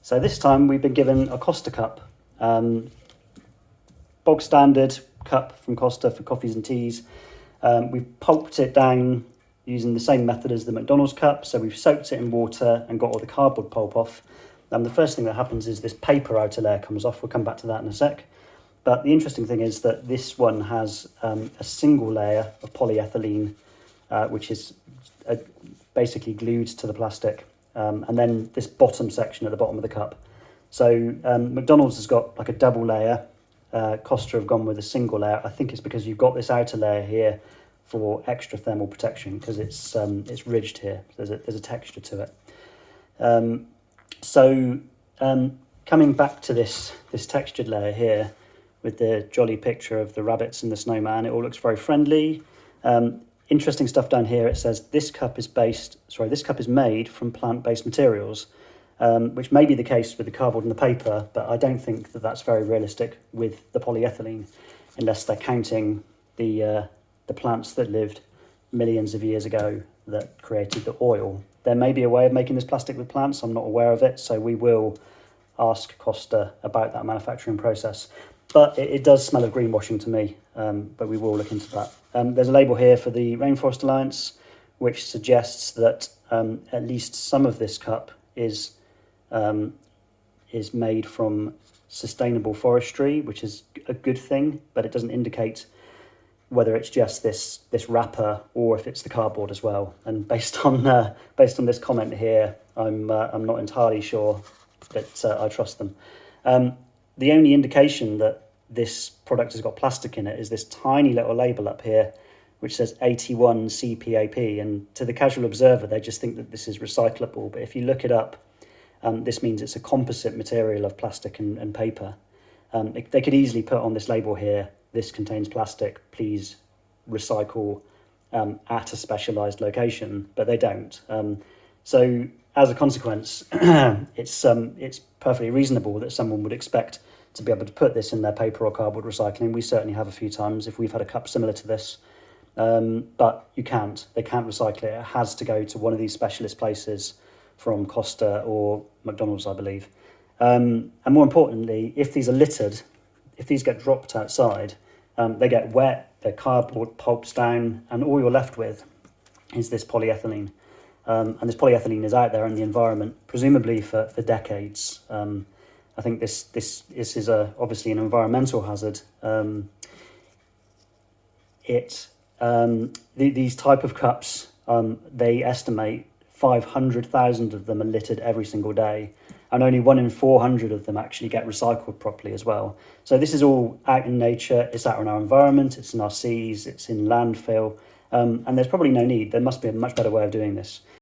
So this time we've been given a Costa cup, bog standard cup from Costa for coffees and teas. We've pulped it down using the same method as the McDonald's cup. So we've soaked it in water and got all the cardboard pulp off. And the first thing that happens is this paper outer layer comes off. We'll come back to that in a sec. But the interesting thing is that this one has a single layer of polyethylene, which is basically glued to the plastic. And then this bottom section at the bottom of the cup. So McDonald's has got like a double layer. Costa have gone with a single layer. I think it's because you've got this outer layer here for extra thermal protection because it's ridged here. There's a texture to it. Coming back to this textured layer here with the jolly picture of the rabbits and the snowman, it all looks very friendly. Interesting stuff down here. It says this cup is made from plant-based materials, which may be the case with the cardboard and the paper, but I don't think that that's very realistic with the polyethylene, unless they're counting the plants that lived millions of years ago that created the oil. There may be a way of making this plastic with plants. I'm not aware of it, so we will ask Costa about that manufacturing process. But it does smell of greenwashing to me, but we will look into that. There's a label here for the Rainforest Alliance, which suggests that at least some of this cup is made from sustainable forestry, which is a good thing, but it doesn't indicate whether it's just this wrapper or if it's the cardboard as well. And based on this comment here, I'm not entirely sure that I trust them. The only indication that this product has got plastic in it is this tiny little label up here, which says 81 CPAP. And to the casual observer, they just think that this is recyclable. But if you look it up, this means it's a composite material of plastic and paper. They could easily put on this label here, this contains plastic, please recycle at a specialised location, but they don't. So as a consequence, it's perfectly reasonable that someone would expect to be able to put this in their paper or cardboard recycling. We certainly have a few times if we've had a cup similar to this, but you can't. They can't recycle it. It has to go to one of these specialist places from Costa or McDonald's, I believe. And more importantly, if these are littered, if these get dropped outside, they get wet, their cardboard pulps down, and all you're left with is this polyethylene. And this polyethylene is out there in the environment, presumably for decades. I think this is obviously an environmental hazard. These type of cups, they estimate 500,000 of them are littered every single day, and only 1 in 400 of them actually get recycled properly as well. So this is all out in nature, it's out in our environment, it's in our seas, it's in landfill, and there's probably no need. There must be a much better way of doing this.